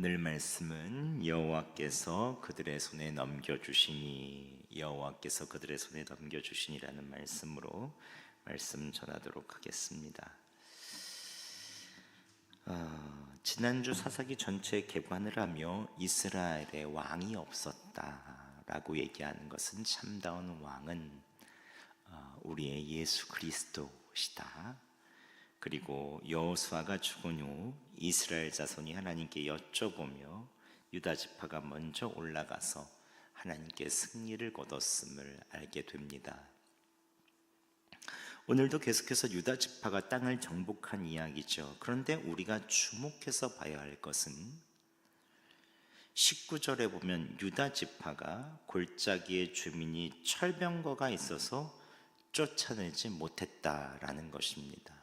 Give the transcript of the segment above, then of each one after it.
오늘 말씀은 여호와께서 그들의 손에 넘겨주시니, 여호와께서 그들의 손에 넘겨주시니라는 말씀으로 말씀 전하도록 하겠습니다. 지난주 사사기 전체 개관을 하며 이스라엘에 왕이 없었다라고 얘기하는 것은 참다운 왕은 우리의 예수 그리스도시다. 그리고 여호수아가 죽은 후 이스라엘 자손이 하나님께 여쭤보며 유다 지파가 먼저 올라가서 하나님께 승리를 거뒀음을 알게 됩니다. 오늘도 계속해서 유다 지파가 땅을 정복한 이야기죠. 그런데 우리가 주목해서 봐야 할 것은 19절에 보면 유다 지파가 골짜기의 주민이 철병거가 있어서 쫓아내지 못했다라는 것입니다.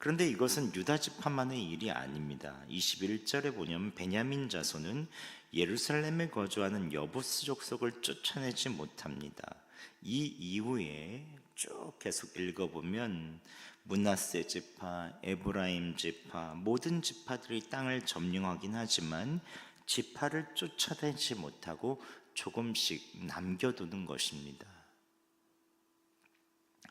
그런데 이것은 유다 지파만의 일이 아닙니다. 21절에 보면 베냐민 자손은 예루살렘에 거주하는 여부스 족속을 쫓아내지 못합니다. 이 이후에 쭉 계속 읽어보면 므낫세 지파, 에브라임 지파, 모든 지파들이 땅을 점령하긴 하지만 지파를 쫓아내지 못하고 조금씩 남겨두는 것입니다.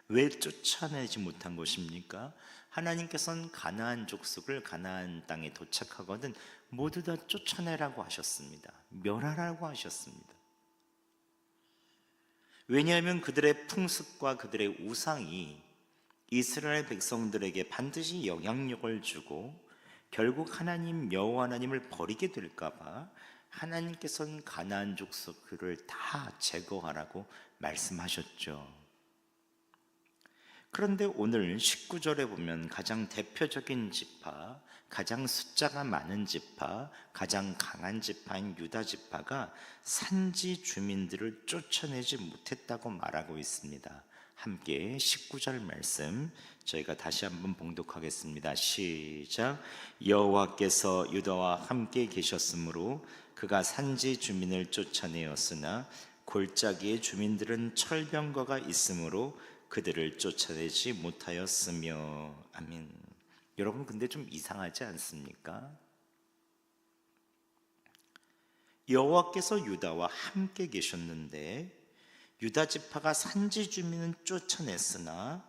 왜 쫓아내지 못한 것입니까? 하나님께서는 가나안 족속을 가나안 땅에 도착하거든 모두 다 쫓아내라고 하셨습니다. 멸하라고 하셨습니다. 왜냐하면 그들의 풍습과 그들의 우상이 이스라엘 백성들에게 반드시 영향력을 주고 결국 하나님 여호와 하나님을 버리게 될까 봐 하나님께서는 가나안 족속들을 다 제거하라고 말씀하셨죠. 그런데 오늘 19절에 보면 가장 대표적인 지파, 가장 숫자가 많은 지파, 가장 강한 지파인 유다 지파가 산지 주민들을 쫓아내지 못했다고 말하고 있습니다. 함께 19절 말씀 저희가 다시 한번 봉독하겠습니다. 시작. 여호와께서 유다와 함께 계셨으므로 그가 산지 주민을 쫓아내었으나 골짜기의 주민들은 철병거가 있으므로 그들을 쫓아내지 못하였으며. 아멘. 여러분, 근데 좀 이상하지 않습니까? 여호와께서 유다와 함께 계셨는데 유다 지파가 산지 주민은 쫓아냈으나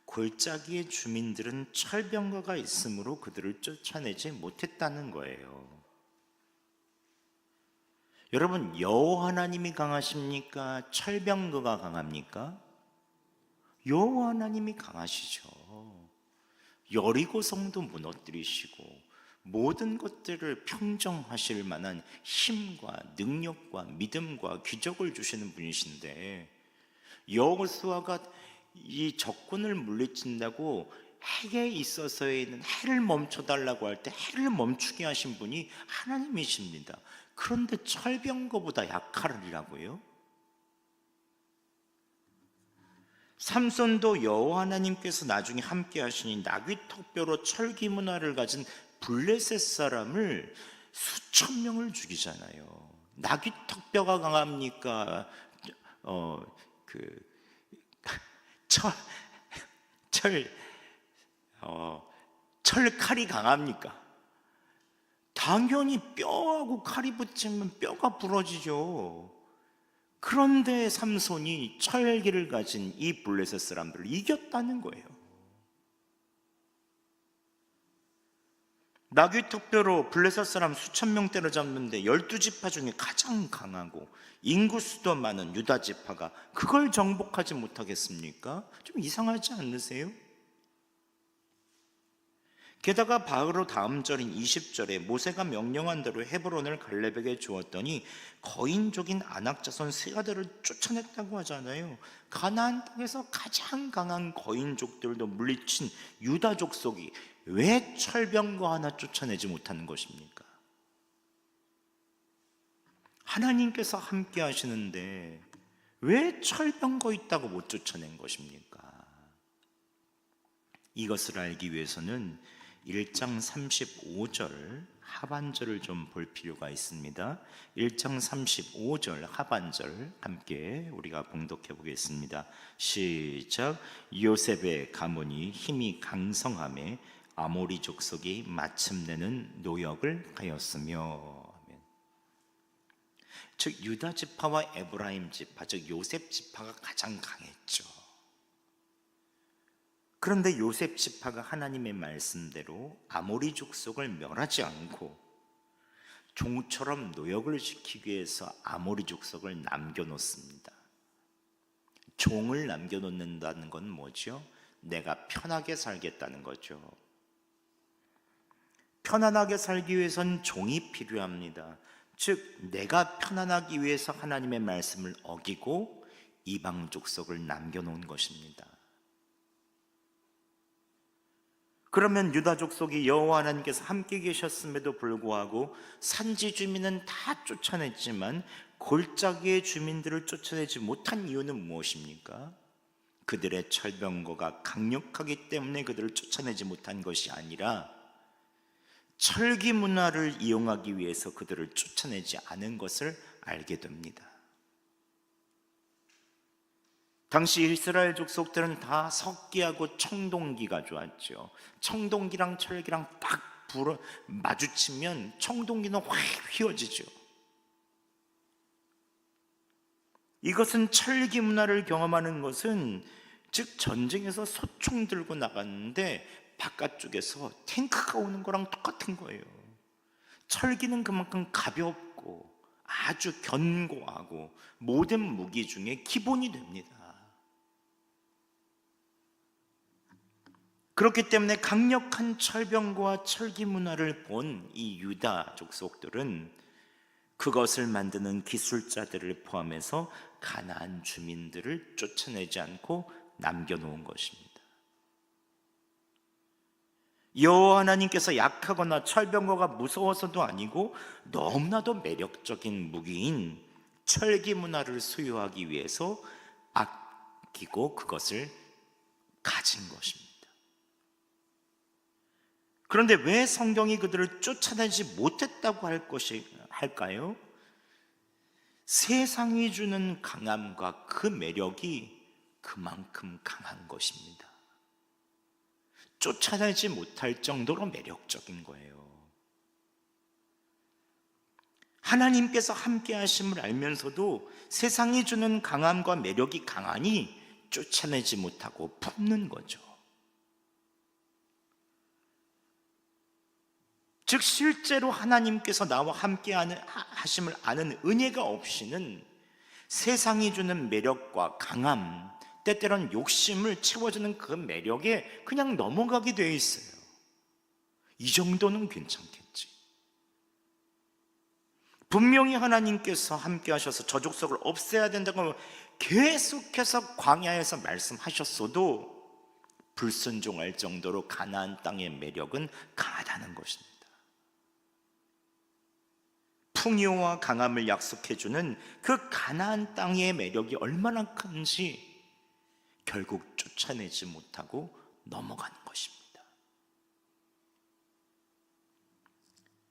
골짜기의 주민들은 철병거가 있으므로 그들을 쫓아내지 못했다는 거예요. 여러분, 여호와 하나님이 강하십니까? 철병거가 강합니까? 여호와 하나님이 강하시죠. 여리고 성도 무너뜨리시고 모든 것들을 평정하실 만한 힘과 능력과 믿음과 기적을 주시는 분이신데 여호수아가 이 적군을 물리친다고 핵에 있어서에 있는 해를 멈춰달라고 할 때 해를 멈추게 하신 분이 하나님이십니다. 그런데 철병거보다 약하리라고요? 삼손도 여호와 하나님께서 나중에 함께 하시니 나귀턱뼈로 철기 문화를 가진 블레셋 사람을 수천 명을 죽이잖아요. 나귀턱뼈가 강합니까? 철칼이 강합니까? 당연히 뼈하고 칼이 붙이면 뼈가 부러지죠. 그런데 삼손이 철기를 가진 이 블레셋 사람들을 이겼다는 거예요. 나귀턱뼈로 블레셋 사람 수천 명 때려잡는데 12지파 중에 가장 강하고 인구수도 많은 유다 지파가 그걸 정복하지 못하겠습니까? 좀 이상하지 않으세요? 게다가 바로 다음 절인 20절에 모세가 명령한 대로 헤브론을 갈렙에게 주었더니 거인족인 아낙 자손 세 아들을 쫓아냈다고 하잖아요. 가나안 땅에서 가장 강한 거인족들도 물리친 유다 족속이 왜 철병거 하나 쫓아내지 못하는 것입니까? 하나님께서 함께 하시는데 왜 철병거 있다고 못 쫓아낸 것입니까? 이것을 알기 위해서는 1장 35절 하반절을 좀 볼 필요가 있습니다. 1장 35절 하반절 함께 우리가 봉독해 보겠습니다. 시작. 요셉의 가문이 힘이 강성하며 아모리 족속이 마침내는 노역을 하였으며. 즉 유다 지파와 에브라임 지파, 즉 요셉 지파가 가장 강했죠. 그런데 요셉 지파가 하나님의 말씀대로 아모리 족속을 멸하지 않고 종처럼 노역을 시키기 위해서 아모리 족속을 남겨놓습니다. 종을 남겨놓는다는 건 뭐죠? 내가 편하게 살겠다는 거죠. 편안하게 살기 위해선 종이 필요합니다. 즉 내가 편안하기 위해서 하나님의 말씀을 어기고 이방 족속을 남겨놓은 것입니다. 그러면 유다 족속이 여호와 하나님께서 함께 계셨음에도 불구하고 산지 주민은 다 쫓아냈지만 골짜기의 주민들을 쫓아내지 못한 이유는 무엇입니까? 그들의 철병거가 강력하기 때문에 그들을 쫓아내지 못한 것이 아니라 철기 문화를 이용하기 위해서 그들을 쫓아내지 않은 것을 알게 됩니다. 당시 이스라엘 족속들은 다 석기하고 청동기가 좋았죠. 청동기랑 철기랑 딱 마주치면 청동기는 확 휘어지죠. 이것은 철기 문화를 경험하는 것은, 즉 전쟁에서 소총 들고 나갔는데 바깥쪽에서 탱크가 오는 거랑 똑같은 거예요. 철기는 그만큼 가볍고 아주 견고하고 모든 무기 중에 기본이 됩니다. 그렇기 때문에 강력한 철병과 철기 문화를 본 이 유다 족속들은 그것을 만드는 기술자들을 포함해서 가나안 주민들을 쫓아내지 않고 남겨놓은 것입니다. 여호와 하나님께서 약하거나 철병거가 무서워서도 아니고 너무나도 매력적인 무기인 철기 문화를 소유하기 위해서 아끼고 그것을 가진 것입니다. 그런데 왜 성경이 그들을 쫓아내지 못했다고 할까요? 세상이 주는 강함과 그 매력이 그만큼 강한 것입니다. 쫓아내지 못할 정도로 매력적인 거예요. 하나님께서 함께 하심을 알면서도 세상이 주는 강함과 매력이 강하니 쫓아내지 못하고 품는 거죠. 즉 실제로 하나님께서 나와 함께 하심을 아는 은혜가 없이는 세상이 주는 매력과 강함, 때때론 욕심을 채워주는 그 매력에 그냥 넘어가게 되어 있어요. 이 정도는 괜찮겠지. 분명히 하나님께서 함께 하셔서 저 족속을 없애야 된다고 계속해서 광야에서 말씀하셨어도 불순종할 정도로 가나안 땅의 매력은 강하다는 것입니다. 풍요와 강함을 약속해주는 그 가나안 땅의 매력이 얼마나 큰지 결국 쫓아내지 못하고 넘어가는 것입니다.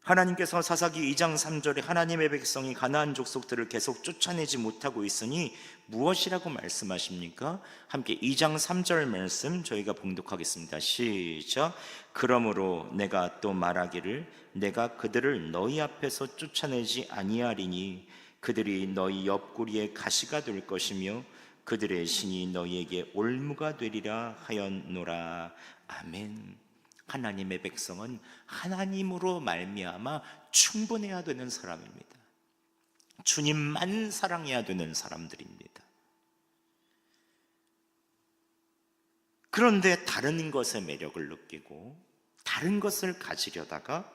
하나님께서 사사기 2장 3절에 하나님의 백성이 가나안 족속들을 계속 쫓아내지 못하고 있으니 무엇이라고 말씀하십니까? 함께 2장 3절 말씀 저희가 봉독하겠습니다. 시작. 그러므로 내가 또 말하기를 내가 그들을 너희 앞에서 쫓아내지 아니하리니 그들이 너희 옆구리에 가시가 될 것이며 그들의 신이 너희에게 올무가 되리라 하였노라. 아멘. 하나님의 백성은 하나님으로 말미암아 충분해야 되는 사람입니다. 주님만 사랑해야 되는 사람들입니다. 그런데 다른 것의 매력을 느끼고 다른 것을 가지려다가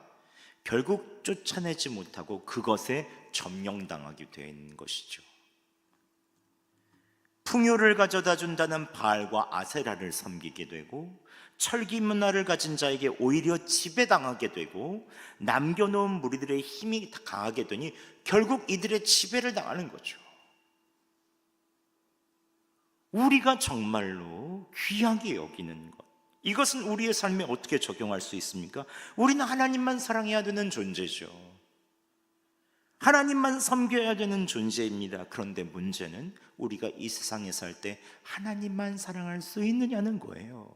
결국 쫓아내지 못하고 그것에 점령당하게 되는 것이죠. 풍요를 가져다 준다는 바알과 아세라를 섬기게 되고 철기 문화를 가진 자에게 오히려 지배당하게 되고 남겨놓은 무리들의 힘이 강하게 되니 결국 이들의 지배를 당하는 거죠. 우리가 정말로 귀하게 여기는 것, 이것은 우리의 삶에 어떻게 적용할 수 있습니까? 우리는 하나님만 사랑해야 되는 존재죠. 하나님만 섬겨야 되는 존재입니다. 그런데 문제는 우리가 이 세상에 살 때 하나님만 사랑할 수 있느냐는 거예요.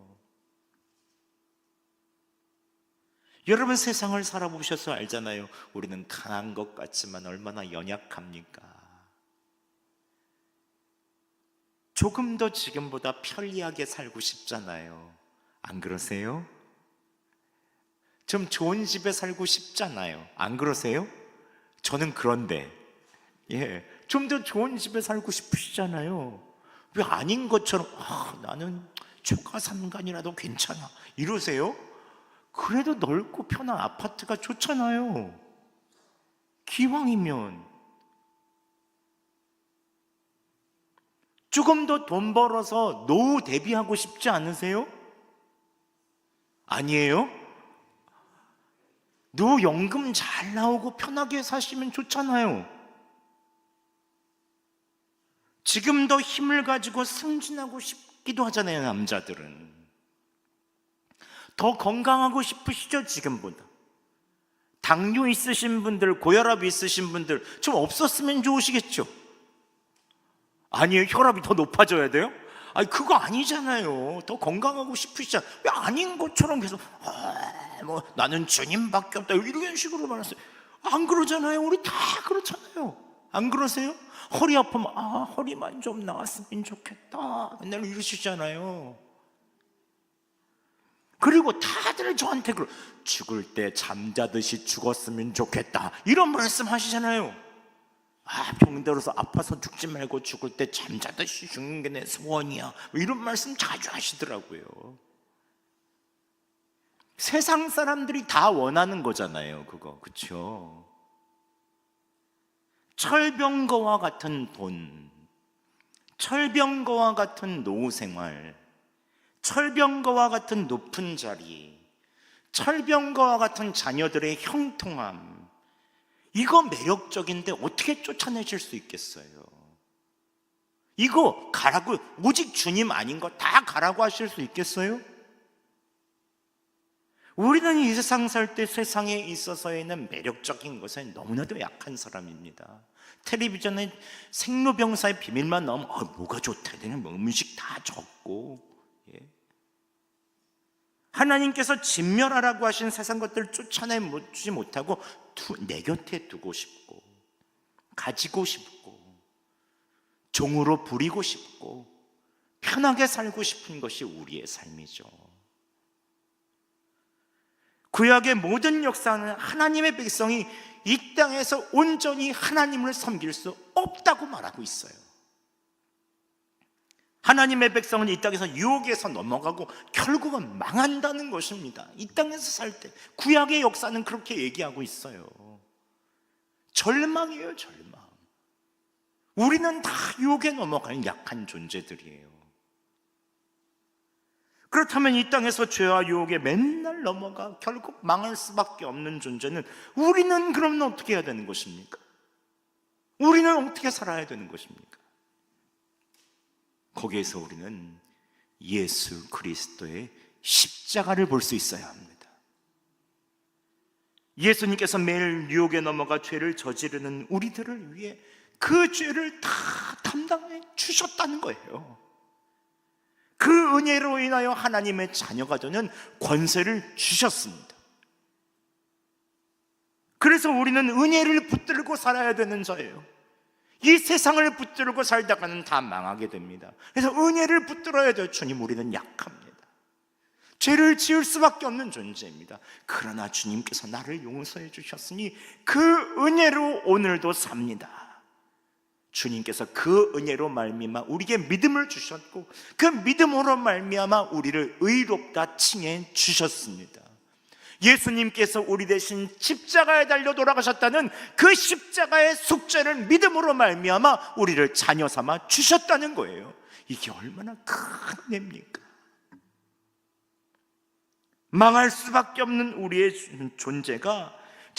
여러분 세상을 살아보셔서 알잖아요. 우리는 강한 것 같지만 얼마나 연약합니까? 조금 더 지금보다 편리하게 살고 싶잖아요. 안 그러세요? 좀 좋은 집에 살고 싶잖아요. 안 그러세요? 저는 그런데 좀 더 좋은 집에 살고 싶으시잖아요. 왜 아닌 것처럼 나는 초가 3간이라도 괜찮아 이러세요? 그래도 넓고 편한 아파트가 좋잖아요. 기왕이면 조금 더 돈 벌어서 노후 대비하고 싶지 않으세요? 아니에요? 노후연금 잘 나오고 편하게 사시면 좋잖아요. 지금 더 힘을 가지고 승진하고 싶기도 하잖아요. 남자들은 더 건강하고 싶으시죠? 지금보다. 당뇨 있으신 분들, 고혈압 있으신 분들 좀 없었으면 좋으시겠죠? 아니에요? 혈압이 더 높아져야 돼요? 아니 그거 아니잖아요. 더 건강하고 싶으시잖아요. 왜 아닌 것처럼 계속 나는 주님밖에 없다 이런 식으로 말했어요. 안 그러잖아요. 우리 다 그렇잖아요. 안 그러세요? 허리 아프면 허리만 좀 나았으면 좋겠다 맨날 이러시잖아요. 그리고 다들 저한테 죽을 때 잠자듯이 죽었으면 좋겠다 이런 말씀 하시잖아요. 병들어서 아파서 죽지 말고 죽을 때 잠자듯이 죽는 게 내 소원이야 이런 말씀 자주 하시더라고요. 세상 사람들이 다 원하는 거잖아요. 그거 그렇죠? 철병거와 같은 돈, 철병거와 같은 노후 생활, 철병거와 같은 높은 자리, 철병거와 같은 자녀들의 형통함, 이거 매력적인데 어떻게 쫓아내실 수 있겠어요? 이거 가라고, 오직 주님 아닌 거 다 가라고 하실 수 있겠어요? 우리는 이 세상 살 때 세상에 있어서에는 매력적인 것에 너무나도 약한 사람입니다. 텔레비전에 생로병사의 비밀만 나오면 뭐가 좋다, 음식 다 적고. 하나님께서 진멸하라고 하신 세상 것들을 쫓아내지 못하고 내 곁에 두고 싶고 가지고 싶고 종으로 부리고 싶고 편하게 살고 싶은 것이 우리의 삶이죠. 구약의 모든 역사는 하나님의 백성이 이 땅에서 온전히 하나님을 섬길 수 없다고 말하고 있어요. 하나님의 백성은 이 땅에서 유혹에서 넘어가고 결국은 망한다는 것입니다. 이 땅에서 살 때 구약의 역사는 그렇게 얘기하고 있어요. 절망이에요, 절망. 우리는 다 유혹에 넘어가는 약한 존재들이에요. 그렇다면 이 땅에서 죄와 유혹에 맨날 넘어가 결국 망할 수밖에 없는 존재는 우리는 그러면 어떻게 해야 되는 것입니까? 우리는 어떻게 살아야 되는 것입니까? 거기에서 우리는 예수 그리스도의 십자가를 볼 수 있어야 합니다. 예수님께서 매일 유혹에 넘어가 죄를 저지르는 우리들을 위해 그 죄를 다 담당해 주셨다는 거예요. 그 은혜로 인하여 하나님의 자녀가 되는 권세를 주셨습니다. 그래서 우리는 은혜를 붙들고 살아야 되는 자예요. 이 세상을 붙들고 살다가는 다 망하게 됩니다. 그래서 은혜를 붙들어야 돼요. 주님, 우리는 약합니다. 죄를 지을 수밖에 없는 존재입니다. 그러나 주님께서 나를 용서해 주셨으니 그 은혜로 오늘도 삽니다. 주님께서 그 은혜로 말미암아 우리에게 믿음을 주셨고 그 믿음으로 말미암아 우리를 의롭다 칭해 주셨습니다. 예수님께서 우리 대신 십자가에 달려 돌아가셨다는 그 십자가의 속죄를 믿음으로 말미암아 우리를 자녀 삼아 주셨다는 거예요. 이게 얼마나 큰 은혜입니까? 망할 수밖에 없는 우리의 존재가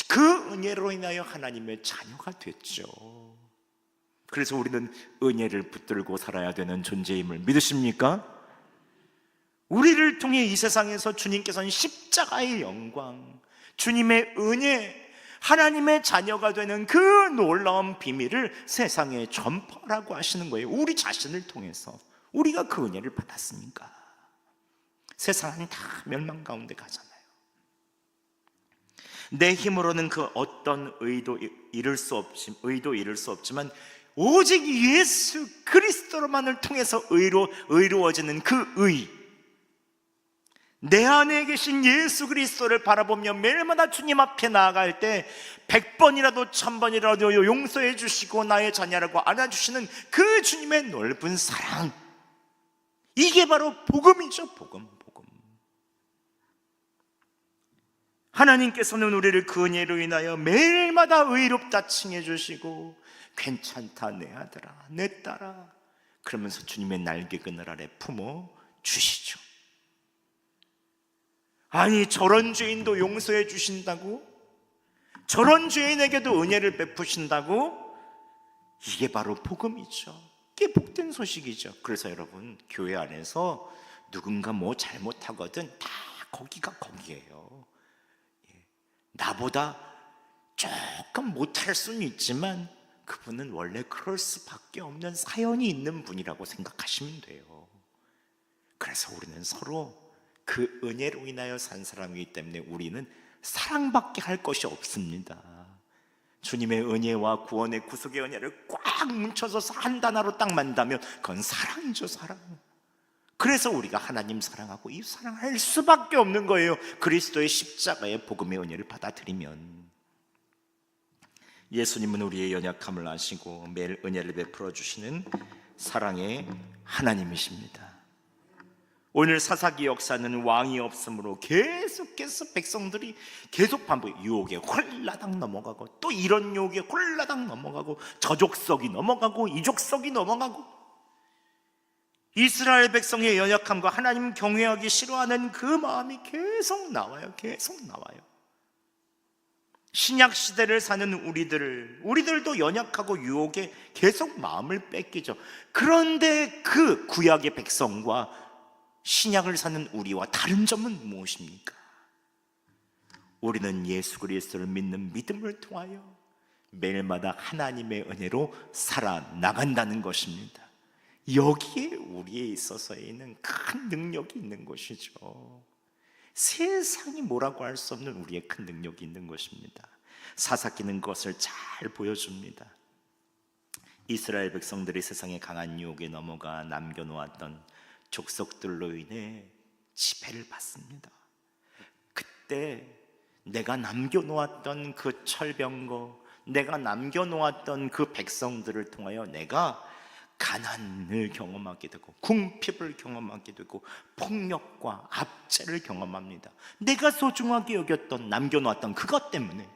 그 은혜로 인하여 하나님의 자녀가 됐죠. 그래서 우리는 은혜를 붙들고 살아야 되는 존재임을 믿으십니까? 우리를 통해 이 세상에서 주님께서는 십자가의 영광, 주님의 은혜, 하나님의 자녀가 되는 그 놀라운 비밀을 세상에 전파라고 하시는 거예요. 우리 자신을 통해서 우리가 그 은혜를 받았으니까. 세상은 다 멸망 가운데 가잖아요. 내 힘으로는 그 어떤 의도 이룰 수 없지만 오직 예수 그리스도만을 통해서 의로워지는 그 의, 내 안에 계신 예수 그리스도를 바라보며 매일마다 주님 앞에 나아갈 때 100번이라도 1000번이라도 용서해 주시고 나의 자녀라고 안아주시는 그 주님의 넓은 사랑, 이게 바로 복음이죠. 복음. 하나님께서는 우리를 그 은혜로 인하여 매일마다 의롭다 칭해 주시고 괜찮다 내 아들아 내 딸아 그러면서 주님의 날개 그늘 아래 품어 주시죠. 아니, 저런 죄인도 용서해 주신다고? 저런 죄인에게도 은혜를 베푸신다고? 이게 바로 복음이죠. 이게 복된 소식이죠. 그래서 여러분, 교회 안에서 누군가 뭐 잘못하거든 다 거기가 거기예요. 나보다 조금 못할 수는 있지만 그분은 원래 그럴 수밖에 없는 사연이 있는 분이라고 생각하시면 돼요. 그래서 우리는 서로 그 은혜로 인하여 산 사람이기 때문에 우리는 사랑밖에 할 것이 없습니다. 주님의 은혜와 구원의 구속의 은혜를 꽉 뭉쳐서 한 단어로 딱 만다면 그건 사랑이죠, 사랑. 그래서 우리가 하나님 사랑하고 이 사랑할 수밖에 없는 거예요. 그리스도의 십자가의 복음의 은혜를 받아들이면. 예수님은 우리의 연약함을 아시고 매일 은혜를 베풀어 주시는 사랑의 하나님이십니다. 오늘 사사기 역사는 왕이 없으므로 계속해서 백성들이 계속 반복, 유혹에 홀라당 넘어가고 또 이런 유혹에 홀라당 넘어가고 저족석이 넘어가고 이족석이 넘어가고, 이스라엘 백성의 연약함과 하나님 경외하기 싫어하는 그 마음이 계속 나와요. 신약 시대를 사는 우리들도 연약하고 유혹에 계속 마음을 뺏기죠. 그런데 그 구약의 백성과 신약을 사는 우리와 다른 점은 무엇입니까? 우리는 예수 그리스도를 믿는 믿음을 통하여 매일마다 하나님의 은혜로 살아나간다는 것입니다. 여기에 우리에 있어서는 큰 능력이 있는 것이죠. 세상이 뭐라고 할 수 없는 우리의 큰 능력이 있는 것입니다. 사사기는 그것을 잘 보여줍니다. 이스라엘 백성들이 세상의 강한 유혹에 넘어가 남겨놓았던 족속들로 인해 지배를 받습니다. 그때 내가 남겨놓았던 그 철병거, 내가 남겨놓았던 그 백성들을 통하여 내가 가난을 경험하게 되고 궁핍을 경험하게 되고 폭력과 압제를 경험합니다. 내가 소중하게 여겼던, 남겨놓았던 그것 때문에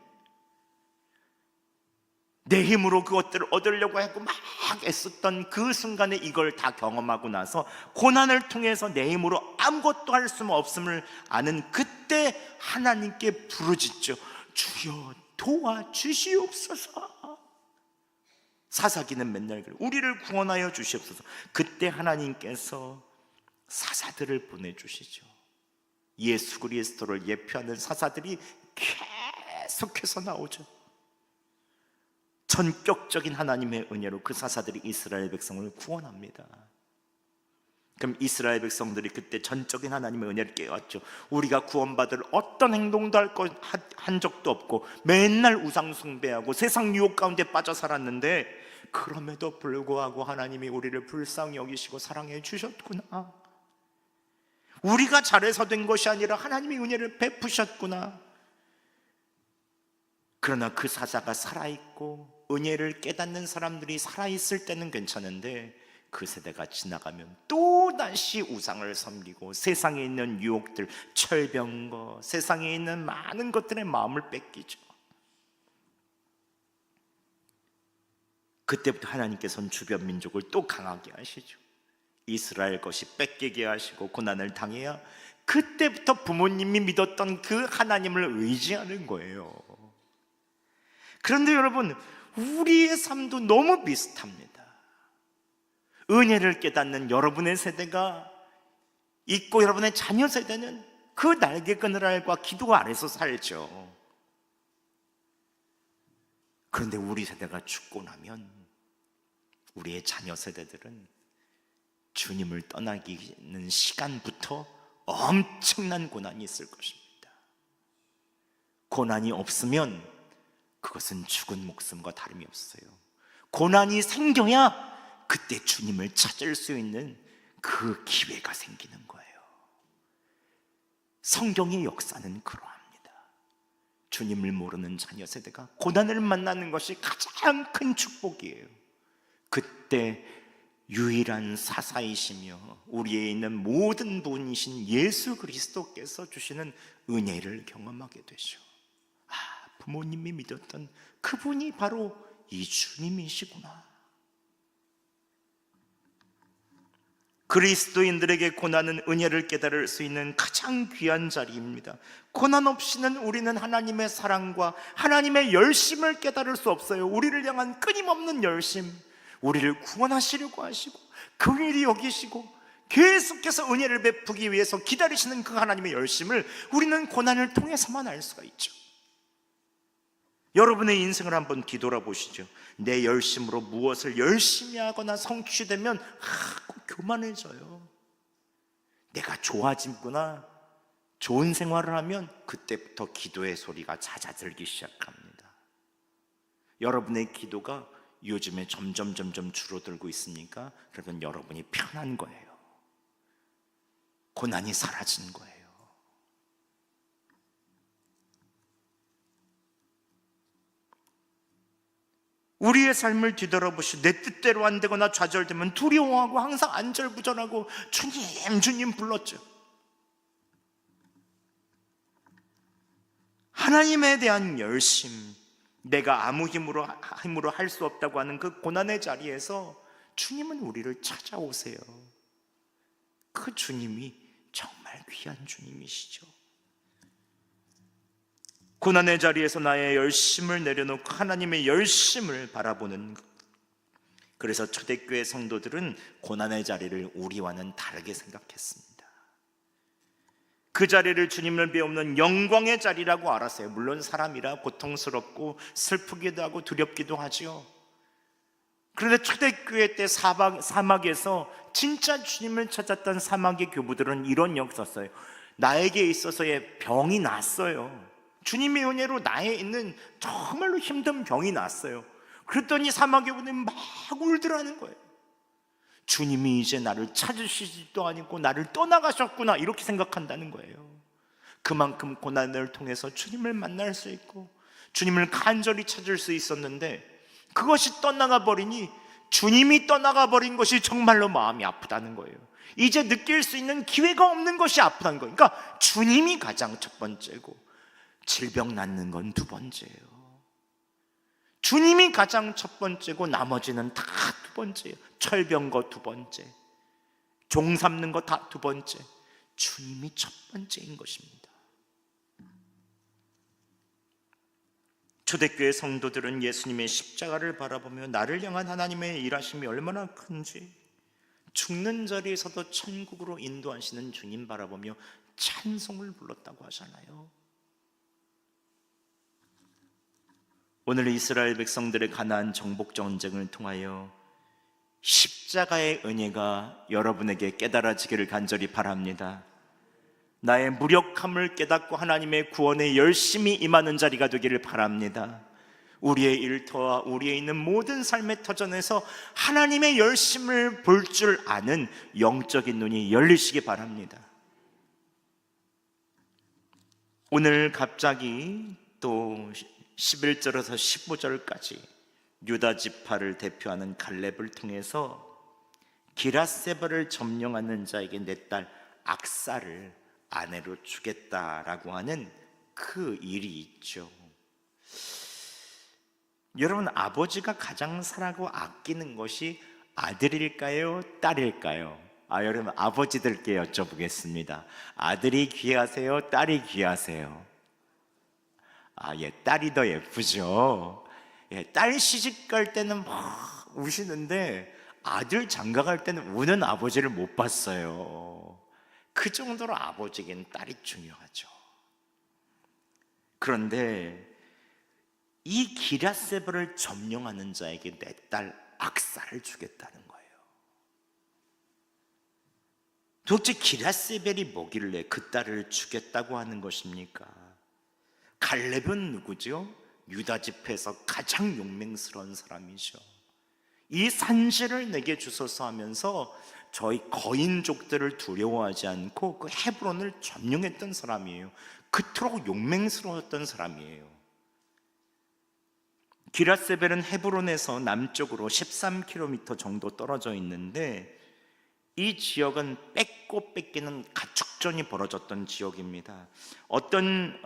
내 힘으로 그것들을 얻으려고 하고 막 애썼던 그 순간에 이걸 다 경험하고 나서 고난을 통해서 내 힘으로 아무것도 할 수 없음을 아는 그때 하나님께 부르짖죠. 주여 도와주시옵소서. 사사기는 맨날 그래요. 우리를 구원하여 주시옵소서. 그때 하나님께서 사사들을 보내주시죠. 예수 그리스도를 예표하는 사사들이 계속해서 나오죠. 전격적인 하나님의 은혜로 그 사사들이 이스라엘 백성을 구원합니다. 그럼 이스라엘 백성들이 그때 전적인 하나님의 은혜를 깨웠죠. 우리가 구원받을 어떤 행동도 한 적도 없고 맨날 우상 숭배하고 세상 유혹 가운데 빠져 살았는데 그럼에도 불구하고 하나님이 우리를 불쌍히 여기시고 사랑해 주셨구나. 우리가 잘해서 된 것이 아니라 하나님이 은혜를 베푸셨구나. 그러나 그 사사가 살아있고 은혜를 깨닫는 사람들이 살아있을 때는 괜찮은데 그 세대가 지나가면 또다시 우상을 섬기고 세상에 있는 유혹들, 철병거, 세상에 있는 많은 것들의 마음을 뺏기죠. 그때부터 하나님께서는 주변 민족을 또 강하게 하시죠. 이스라엘 것이 뺏기게 하시고 고난을 당해야 그때부터 부모님이 믿었던 그 하나님을 의지하는 거예요. 그런데 여러분, 우리의 삶도 너무 비슷합니다. 은혜를 깨닫는 여러분의 세대가 있고 여러분의 자녀 세대는 그 날개 그늘과 기도 아래서 살죠. 그런데 우리 세대가 죽고 나면 우리의 자녀 세대들은 주님을 떠나기는 시간부터 엄청난 고난이 있을 것입니다. 고난이 없으면 그것은 죽은 목숨과 다름이 없어요. 고난이 생겨야 그때 주님을 찾을 수 있는 그 기회가 생기는 거예요. 성경의 역사는 그러합니다. 주님을 모르는 자녀 세대가 고난을 만나는 것이 가장 큰 축복이에요. 그때 유일한 사사이시며 우리에 있는 모든 분이신 예수 그리스도께서 주시는 은혜를 경험하게 되죠. 부모님이 믿었던 그분이 바로 이 주님이시구나. 그리스도인들에게 고난은 은혜를 깨달을 수 있는 가장 귀한 자리입니다. 고난 없이는 우리는 하나님의 사랑과 하나님의 열심을 깨달을 수 없어요. 우리를 향한 끊임없는 열심, 우리를 구원하시려고 하시고 긍휼히 여기시고 계속해서 은혜를 베푸기 위해서 기다리시는 그 하나님의 열심을 우리는 고난을 통해서만 알 수가 있죠. 여러분의 인생을 한번 뒤돌아보시죠. 내 열심으로 무엇을 열심히 하거나 성취되면 교만해져요. 내가 좋아지구나, 좋은 생활을 하면 그때부터 기도의 소리가 잦아들기 시작합니다. 여러분의 기도가 요즘에 점점 줄어들고 있습니까? 그러면 여러분이 편한 거예요. 고난이 사라진 거예요. 우리의 삶을 뒤돌아보시고 내 뜻대로 안 되거나 좌절되면 두려워하고 항상 안절부절하고 주님 불렀죠. 하나님에 대한 열심, 내가 아무 힘으로 할 수 없다고 하는 그 고난의 자리에서 주님은 우리를 찾아오세요. 그 주님이 정말 귀한 주님이시죠. 고난의 자리에서 나의 열심을 내려놓고 하나님의 열심을 바라보는 것. 그래서 초대교회 성도들은 고난의 자리를 우리와는 다르게 생각했습니다. 그 자리를 주님을 배우는 영광의 자리라고 알았어요. 물론 사람이라 고통스럽고 슬프기도 하고 두렵기도 하죠. 그런데 초대교회 때 사막에서 진짜 주님을 찾았던 사막의 교부들은 이런 역 썼어요. 나에게 있어서의 병이 났어요. 주님의 은혜로 나에 있는 정말로 힘든 병이 났어요. 그랬더니 사막의 분이 막 울더라는 거예요. 주님이 이제 나를 찾으시지도 않고 나를 떠나가셨구나, 이렇게 생각한다는 거예요. 그만큼 고난을 통해서 주님을 만날 수 있고 주님을 간절히 찾을 수 있었는데 그것이 떠나가 버리니 주님이 떠나가 버린 것이 정말로 마음이 아프다는 거예요. 이제 느낄 수 있는 기회가 없는 것이 아프다는 거예요. 그러니까 주님이 가장 첫 번째고 질병 낫는 건 두 번째예요. 주님이 가장 첫 번째고 나머지는 다 두 번째예요. 철병거 두 번째, 종 삼는 거 다 두 번째. 주님이 첫 번째인 것입니다. 초대교회 성도들은 예수님의 십자가를 바라보며 나를 향한 하나님의 일하심이 얼마나 큰지, 죽는 자리에서도 천국으로 인도하시는 주님 바라보며 찬송을 불렀다고 하잖아요. 오늘 이스라엘 백성들의 가나안 정복 전쟁을 통하여 십자가의 은혜가 여러분에게 깨달아지기를 간절히 바랍니다. 나의 무력함을 깨닫고 하나님의 구원에 열심히 임하는 자리가 되기를 바랍니다. 우리의 일터와 우리의 있는 모든 삶의 터전에서 하나님의 열심을 볼 줄 아는 영적인 눈이 열리시기 바랍니다. 오늘 갑자기 또 11절에서 15절까지 유다 지파를 대표하는 갈렙을 통해서 기라세바를 점령하는 자에게 내 딸 악사를 아내로 주겠다라고 하는 그 일이 있죠. 여러분, 아버지가 가장 사랑하고 아끼는 것이 아들일까요? 딸일까요? 여러분, 아버지들께 여쭤보겠습니다. 아들이 귀하세요? 딸이 귀하세요? 딸이 더 예쁘죠. 딸 시집 갈 때는 막 우시는데 아들 장가 갈 때는 우는 아버지를 못 봤어요. 그 정도로 아버지에겐 딸이 중요하죠. 그런데 이 기라세바를 점령하는 자에게 내 딸 악사를 주겠다는 거예요. 도대체 기라세벨이 뭐길래 그 딸을 주겠다고 하는 것입니까? 갈렙은 누구죠? 유다 집회에서 가장 용맹스러운 사람이죠. 이 산지를 내게 주소서 하면서 저희 거인족들을 두려워하지 않고 그 헤브론을 점령했던 사람이에요. 그토록 용맹스러웠던 사람이에요. 기랏세벨은 헤브론에서 남쪽으로 13km 정도 떨어져 있는데, 이 지역은 뺏고 뺏기는 가축전이 벌어졌던 지역입니다. 어떤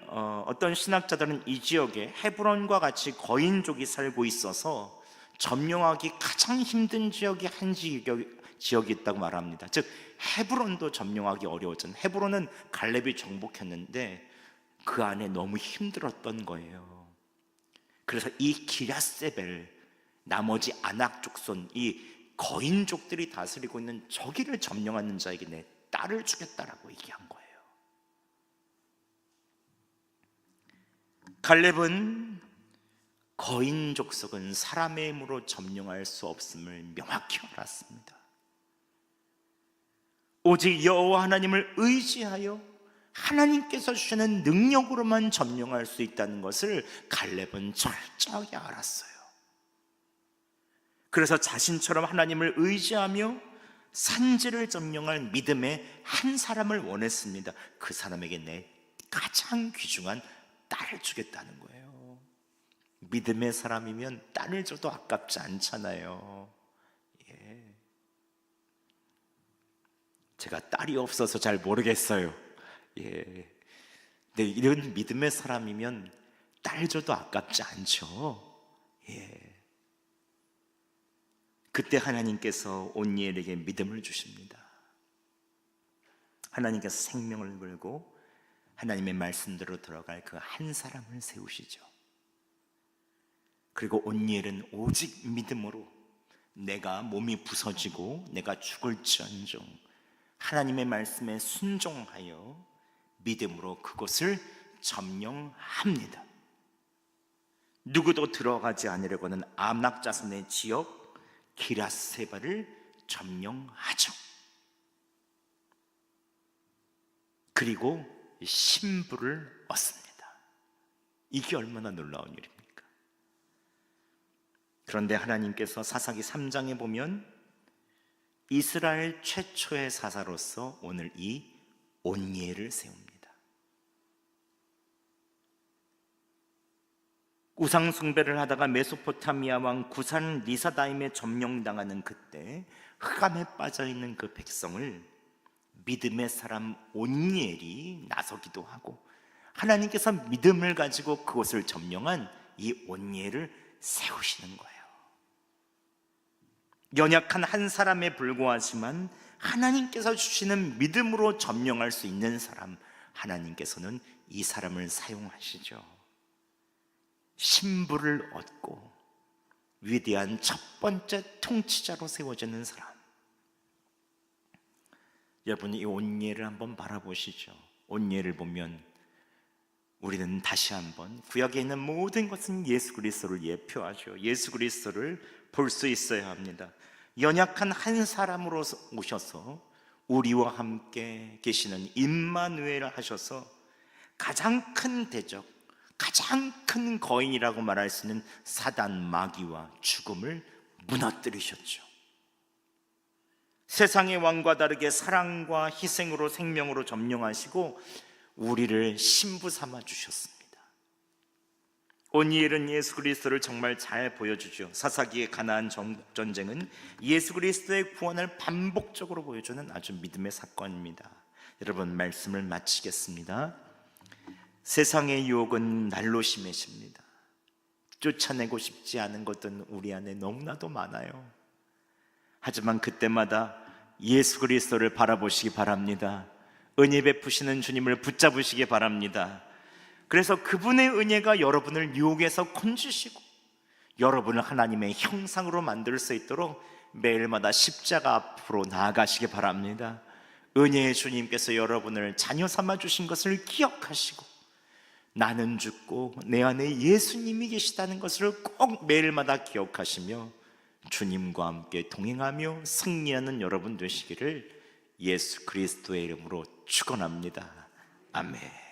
신학자들은 이 지역에 헤브론과 같이 거인족이 살고 있어서 점령하기 가장 힘든 지역이 한 지역이 있다고 말합니다. 즉 헤브론도 점령하기 어려웠던, 헤브론은 갈렙이 정복했는데 그 안에 너무 힘들었던 거예요. 그래서 이 기랏세벨, 나머지 아낙 족손, 이 거인족들이 다스리고 있는 저기를 점령하는 자에게 내 딸을 주겠다라고 얘기한 거예요. 갈렙은 거인 족속은 사람의 힘으로 점령할 수 없음을 명확히 알았습니다. 오직 여호와 하나님을 의지하여 하나님께서 주시는 능력으로만 점령할 수 있다는 것을 갈렙은 철저하게 알았어요. 그래서 자신처럼 하나님을 의지하며 산지를 점령할 믿음의 한 사람을 원했습니다. 그 사람에게 내 가장 귀중한 딸을 주겠다는 거예요. 믿음의 사람이면 딸을 줘도 아깝지 않잖아요. 제가 딸이 없어서 잘 모르겠어요. 근데 이런 믿음의 사람이면 딸 줘도 아깝지 않죠. 그때 하나님께서 온니엘에게 믿음을 주십니다. 하나님께서 생명을 걸고 하나님의 말씀대로 들어갈 그 한 사람을 세우시죠. 그리고 온니엘은 오직 믿음으로 내가 몸이 부서지고 내가 죽을지언정 하나님의 말씀에 순종하여 믿음으로 그곳을 점령합니다. 누구도 들어가지 않으려고는 아낙 자손의 지역 기랏세벨을 점령하죠. 그리고 신부를 얻습니다. 이게 얼마나 놀라운 일입니까? 그런데 하나님께서 사사기 3장에 보면 이스라엘 최초의 사사로서 오늘 이 온니엘을 세웁니다. 우상 숭배를 하다가 메소포타미아 왕 구산 리사다임에 점령당하는 그때 흑암에 빠져있는 그 백성을 믿음의 사람 온니엘이 나서기도 하고, 하나님께서 믿음을 가지고 그곳을 점령한 이 온니엘을 세우시는 거예요. 연약한 한 사람에 불과하지만 하나님께서 주시는 믿음으로 점령할 수 있는 사람, 하나님께서는 이 사람을 사용하시죠. 신부를 얻고 위대한 첫 번째 통치자로 세워지는 사람. 여러분, 이 온니엘을 한번 바라보시죠. 온니엘을 보면 우리는 다시 한번 구약에 있는 모든 것은 예수 그리스도를 예표하죠. 예수 그리스도를 볼 수 있어야 합니다. 연약한 한 사람으로 오셔서 우리와 함께 계시는 임마누엘 하셔서 가장 큰 대적, 가장 큰 거인이라고 말할 수 있는 사단, 마귀와 죽음을 무너뜨리셨죠. 세상의 왕과 다르게 사랑과 희생으로 생명으로 점령하시고 우리를 신부 삼아 주셨습니다. 온니엘은 예수 그리스도를 정말 잘 보여주죠. 사사기의 가나안 전쟁은 예수 그리스도의 구원을 반복적으로 보여주는 아주 믿음의 사건입니다. 여러분, 말씀을 마치겠습니다. 세상의 유혹은 날로 심해집니다. 쫓아내고 싶지 않은 것은 우리 안에 너무나도 많아요. 하지만 그때마다 예수 그리스도를 바라보시기 바랍니다. 은혜 베푸시는 주님을 붙잡으시기 바랍니다. 그래서 그분의 은혜가 여러분을 유혹에서 건지시고 여러분을 하나님의 형상으로 만들 수 있도록 매일마다 십자가 앞으로 나아가시기 바랍니다. 은혜의 주님께서 여러분을 자녀 삼아 주신 것을 기억하시고 나는 죽고 내 안에 예수님이 계시다는 것을 꼭 매일마다 기억하시며 주님과 함께 동행하며 승리하는 여러분 되시기를 예수 그리스도의 이름으로 축원합니다. 아멘.